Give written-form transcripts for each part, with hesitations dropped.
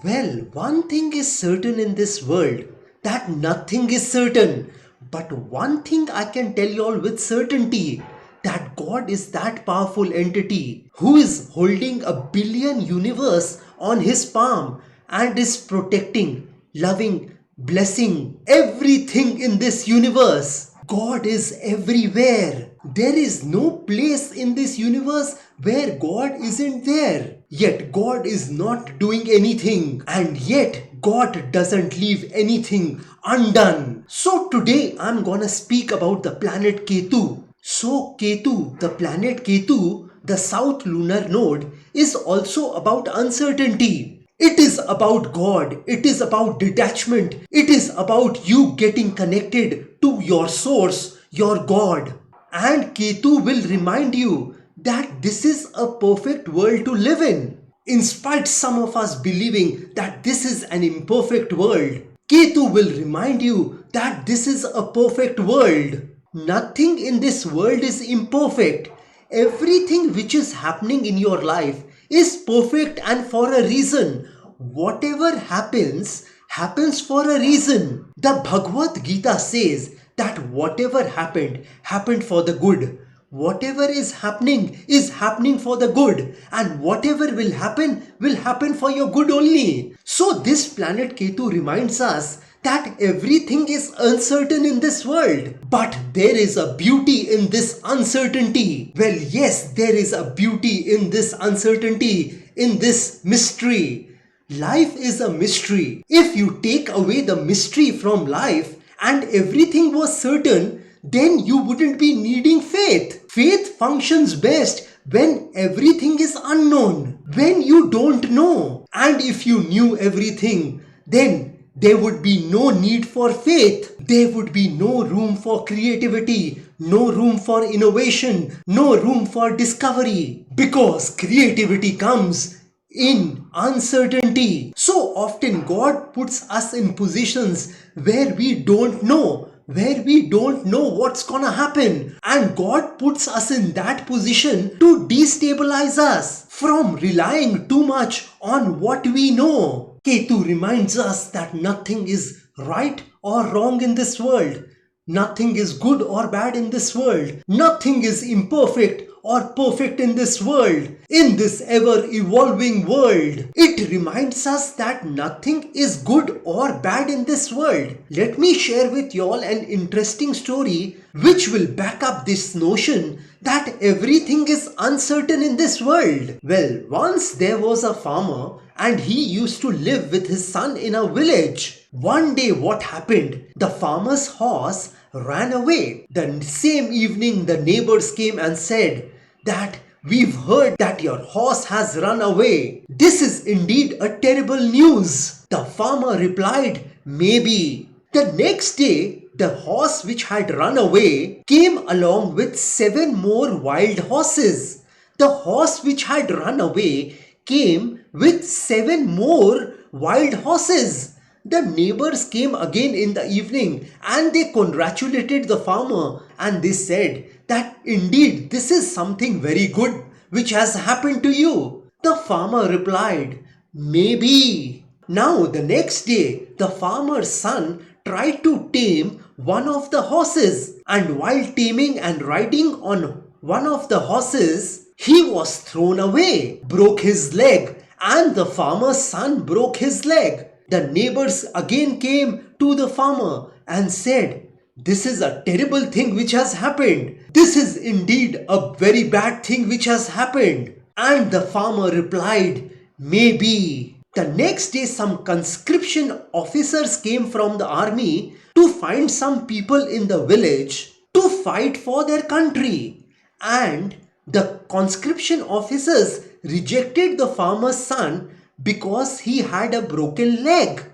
Well, one thing is certain in this world, that nothing is certain. But one thing I can tell you all with certainty, that God is that powerful entity who is holding a billion universe on his palm and is protecting, loving, blessing everything in this universe. God is everywhere. There is no place in this universe where God isn't there. Yet God is not doing anything, and yet God doesn't leave anything undone. So today I'm gonna speak about the planet Ketu. So Ketu, the planet Ketu, the south lunar node, is also about uncertainty. It is about God. It is about detachment. It is about you getting connected to your source, your God. And Ketu will remind you that this is a perfect world to live in spite some of us believing that this is an imperfect world, Ketu will remind you that this is a perfect world. Nothing in this world is imperfect. Everything which is happening in your life is perfect and for a reason. Whatever happens, happens for a reason. The Bhagavad Gita says that whatever happened, happened for the good. Whatever is happening for the good, and whatever will happen for your good only. So this planet Ketu reminds us that everything is uncertain in this world. But there is a beauty in this uncertainty. Well, yes, there is a beauty in this uncertainty, in this mystery. Life is a mystery. If you take away the mystery from life and everything was certain, then you wouldn't be needing faith. Faith functions best when everything is unknown, when you don't know. And if you knew everything, then there would be no need for faith. There would be no room for creativity, no room for innovation, no room for discovery. Because creativity comes in uncertainty. So often God puts us in positions where we don't know what's gonna happen, and God puts us in that position to destabilize us from relying too much on what we know. Ketu reminds us that nothing is right or wrong in this world. Nothing is good or bad in this world. Nothing is imperfect or perfect in this world, in this ever-evolving world. It reminds us that nothing is good or bad in this world. Let me share with y'all an interesting story which will back up this notion that everything is uncertain in this world. Well, once there was a farmer and he used to live with his son in a village. One day what happened? The farmer's horse ran away. The same evening the neighbors came and said that we've heard that your horse has run away. This is indeed a terrible news. The farmer replied, maybe. The next day, the horse which had run away came along with 7 more wild horses. The horse which had run away came with 7 more wild horses. The neighbors came again in the evening and they congratulated the farmer, and they said that indeed this is something very good which has happened to you. The farmer replied, maybe. Now the next day the farmer's son tried to tame one of the horses, and while taming and riding on one of the horses, he was thrown away, broke his leg, and the farmer's son broke his leg. The neighbors again came to the farmer and said, this is a terrible thing which has happened. This is indeed a very bad thing which has happened. And the farmer replied, maybe. The next day some conscription officers came from the army to find some people in the village to fight for their country. And the conscription officers rejected the farmer's son because he had a broken leg.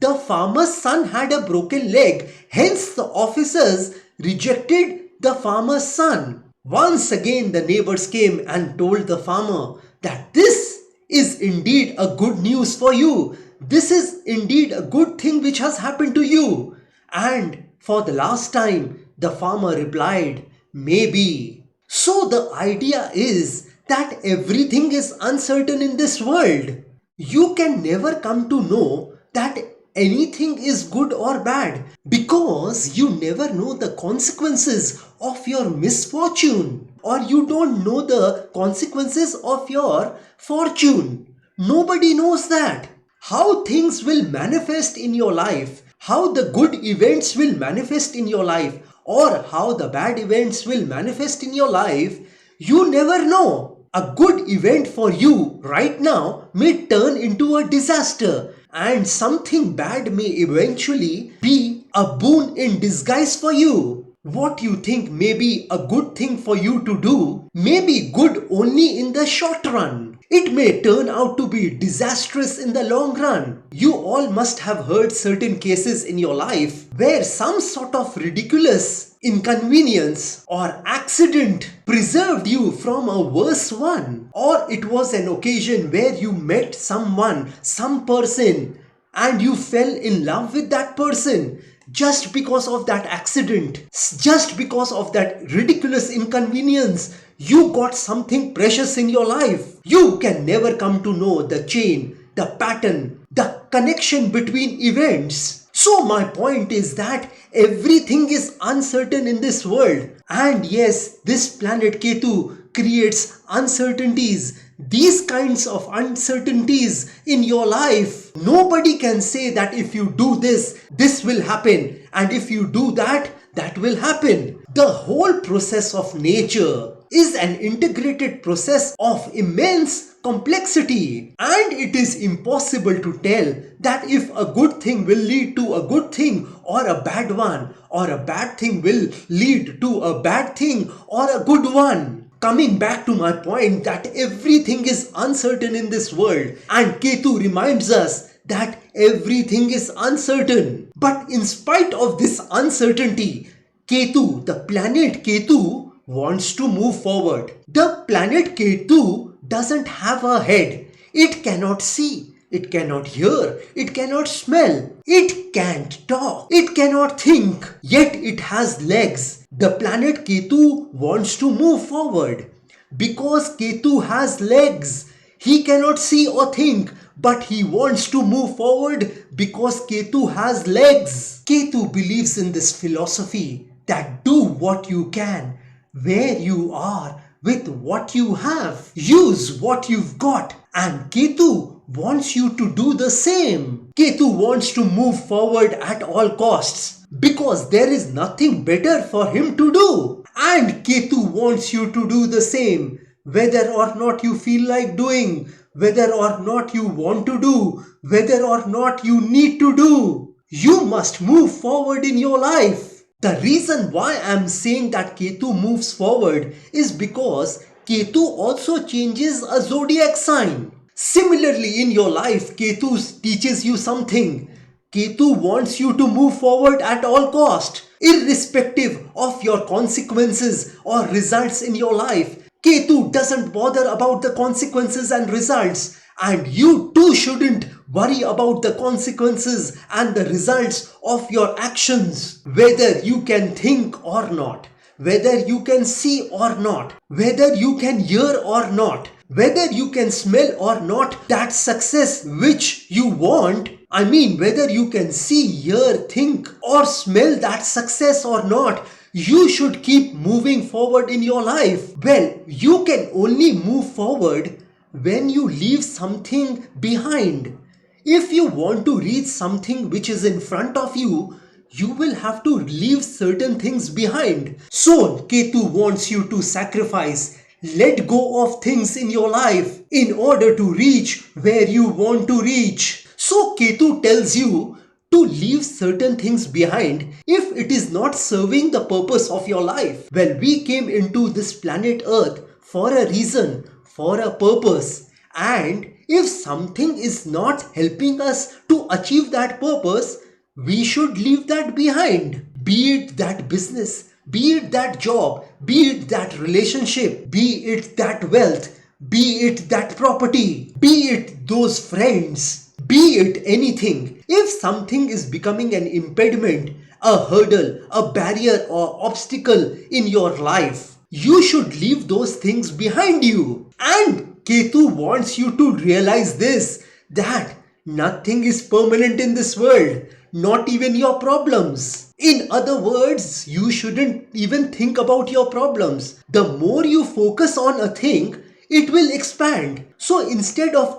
The farmer's son had a broken leg, hence the officers rejected the farmer's son. Once again the neighbors came and told the farmer that this is indeed a good news for you. This is indeed a good thing which has happened to you. And for the last time, the farmer replied, maybe. So the idea is that everything is uncertain in this world. You can never come to know that anything is good or bad because you never know the consequences of your misfortune, or you don't know the consequences of your fortune. Nobody knows that. How things will manifest in your life, how the good events will manifest in your life, or how the bad events will manifest in your life, you never know. A good event for you right now may turn into a disaster, and something bad may eventually be a boon in disguise for you. What you think may be a good thing for you to do may be good only in the short run. It may turn out to be disastrous in the long run. You all must have heard certain cases in your life where some sort of ridiculous inconvenience or accident preserved you from a worse one. Or it was an occasion where you met someone, some person, and you fell in love with that person. Just because of that accident, just because of that ridiculous inconvenience, you got something precious in your life. You can never come to know the chain, the pattern, the connection between events. So my point is that everything is uncertain in this world. And yes, this planet Ketu creates uncertainties. These kinds of uncertainties in your life. Nobody can say that if you do this, this will happen. And if you do that, that will happen. The whole process of nature is an integrated process of immense complexity. And it is impossible to tell that if a good thing will lead to a good thing or a bad one, or a bad thing will lead to a bad thing or a good one. Coming back to my point that everything is uncertain in this world, and Ketu reminds us that everything is uncertain. But in spite of this uncertainty, Ketu, the planet Ketu, wants to move forward. The planet Ketu doesn't have a head. It cannot see. It cannot hear. It cannot smell. It can't talk. It cannot think. Yet it has legs. The planet Ketu wants to move forward. Because Ketu has legs, he cannot see or think, but he wants to move forward because Ketu has legs. Ketu believes in this philosophy that do what you can, where you are, with what you have. Use what you've got, and Ketu wants you to do the same. Ketu wants to move forward at all costs because there is nothing better for him to do. And Ketu wants you to do the same, whether or not you feel like doing, whether or not you want to do, whether or not you need to do. You must move forward in your life. The reason why I'm saying that Ketu moves forward is because Ketu also changes a zodiac sign. Similarly, in your life, Ketu teaches you something. Ketu wants you to move forward at all cost, irrespective of your consequences or results in your life. Ketu doesn't bother about the consequences and results, and you too shouldn't worry about the consequences and the results of your actions. Whether you can think or not, whether you can see or not, whether you can hear or not, whether you can smell or not that success which you want, whether you can see, hear, think or smell that success or not, you should keep moving forward in your life. Well, you can only move forward when you leave something behind. If you want to reach something which is in front of you, you will have to leave certain things behind. So, Ketu wants you to sacrifice, let go of things in your life in order to reach where you want to reach. So, Ketu tells you to leave certain things behind if it is not serving the purpose of your life. Well, we came into this planet Earth for a reason, for a purpose, and if something is not helping us to achieve that purpose, we should leave that behind. Be it that business, be it that job, be it that relationship, be it that wealth, be it that property, be it those friends, be it anything. If something is becoming an impediment, a hurdle, a barrier or obstacle in your life, you should leave those things behind you. And Ketu wants you to realize this, that nothing is permanent in this world, not even your problems. In other words, you shouldn't even think about your problems. The more you focus on a thing, it will expand. So instead of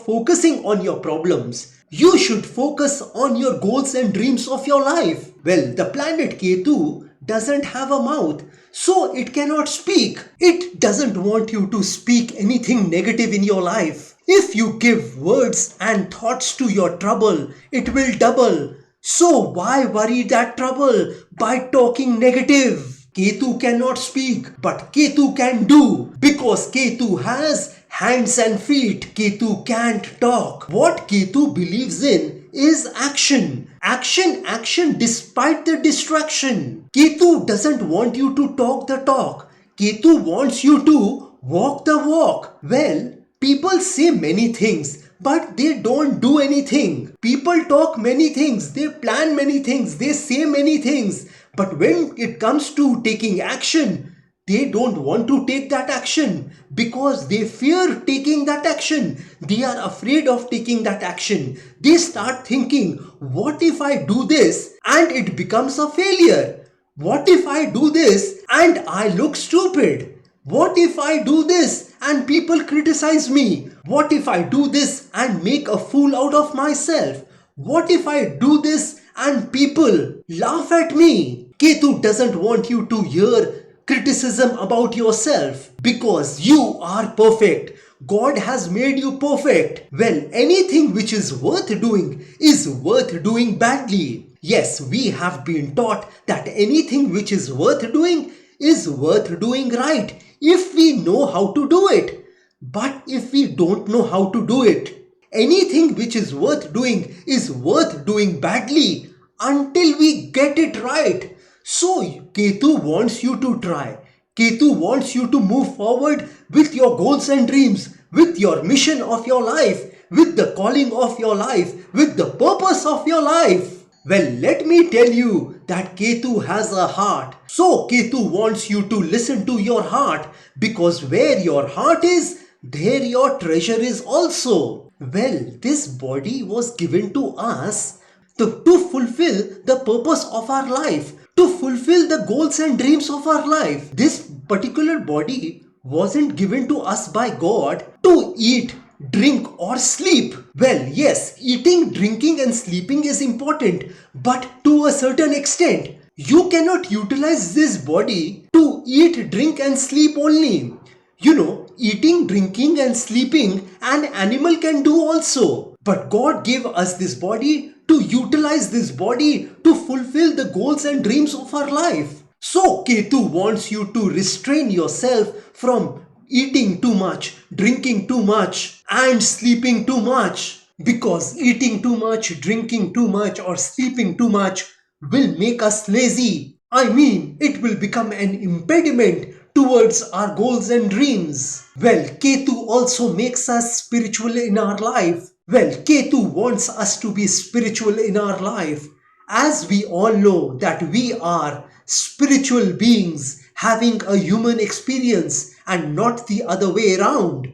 focusing on your problems, you should focus on your goals and dreams of your life. Well, the planet Ketu doesn't have a mouth, so it cannot speak. It doesn't want you to speak anything negative in your life. If you give words and thoughts to your trouble, it will double. So why worry that trouble by talking negative? Ketu cannot speak, but Ketu can do, because Ketu has hands and feet. Ketu can't talk. What Ketu believes in is action. Action despite the distraction. Ketu doesn't want you to talk the talk. Ketu wants you to walk the walk. Well, people say many things, but they don't do anything. People talk many things, they plan many things, they say many things. But when it comes to taking action, they don't want to take that action because they fear taking that action. They are afraid of taking that action. They start thinking, what if I do this and it becomes a failure? What if I do this and I look stupid? What if I do this and people criticize me? What if I do this and make a fool out of myself? What if I do this and people laugh at me? Ketu doesn't want you to hear criticism about yourself because you are perfect. God has made you perfect. Well, anything which is worth doing is worth doing badly. Yes, we have been taught that anything which is worth doing is worth doing right if we know how to do it. But if we don't know how to do it, anything which is worth doing is worth doing badly until we get it right. So Ketu wants you to try. Ketu wants you to move forward with your goals and dreams, with your mission of your life, with the calling of your life, with the purpose of your life. Well, let me tell you that Ketu has a heart. So Ketu wants you to listen to your heart, because where your heart is, there your treasure is also. Well, this body was given to us to fulfill the purpose of our life, to fulfill the goals and dreams of our life. This particular body wasn't given to us by God to eat, drink or sleep. Well, yes, eating, drinking and sleeping is important, but to a certain extent. You cannot utilize this body to eat, drink and sleep only. You know, eating, drinking and sleeping an animal can do also. But God gave us this body to utilize this body to fulfill the goals and dreams of our life. So Ketu wants you to restrain yourself from eating too much, drinking too much and sleeping too much. Because eating too much, drinking too much or sleeping too much will make us lazy. I mean, it will become an impediment towards our goals and dreams. Well, Ketu also makes us spiritual in our life. Well, Ketu wants us to be spiritual in our life. As we all know that we are spiritual beings having a human experience and not the other way around.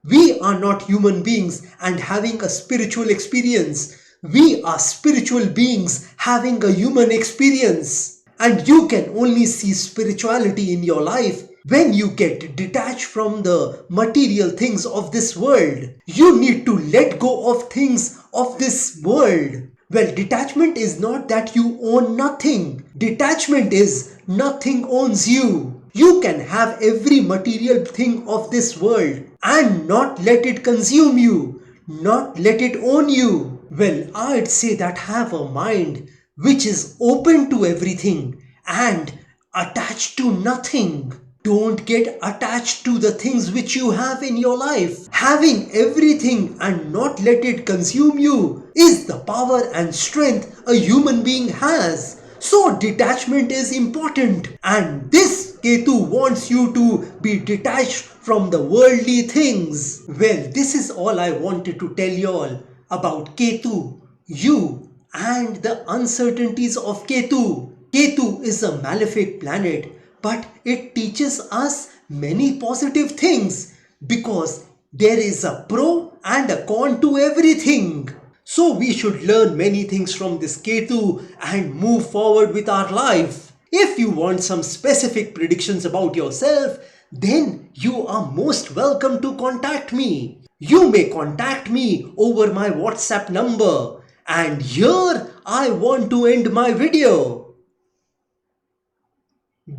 We are not human beings and having a spiritual experience. We are spiritual beings having a human experience. And you can only see spirituality in your life when you get detached from the material things of this world. You need to let go of things of this world. Well, detachment is not that you own nothing. Detachment is nothing owns you. You can have every material thing of this world and not let it consume you, not let it own you. Well, I'd say that have a mind which is open to everything and attached to nothing. Don't get attached to the things which you have in your life. Having everything and not let it consume you is the power and strength a human being has. So detachment is important, and this Ketu wants you to be detached from the worldly things. Well, this is all I wanted to tell you all about Ketu, you and the uncertainties of Ketu. Ketu is a malefic planet, but it teaches us many positive things because there is a pro and a con to everything. So we should learn many things from this Ketu and move forward with our life. If you want some specific predictions about yourself, then you are most welcome to contact me. You may contact me over my WhatsApp number. And here I want to end my video.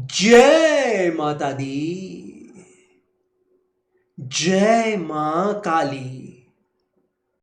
Jai Mata Di. Jai Ma Kali.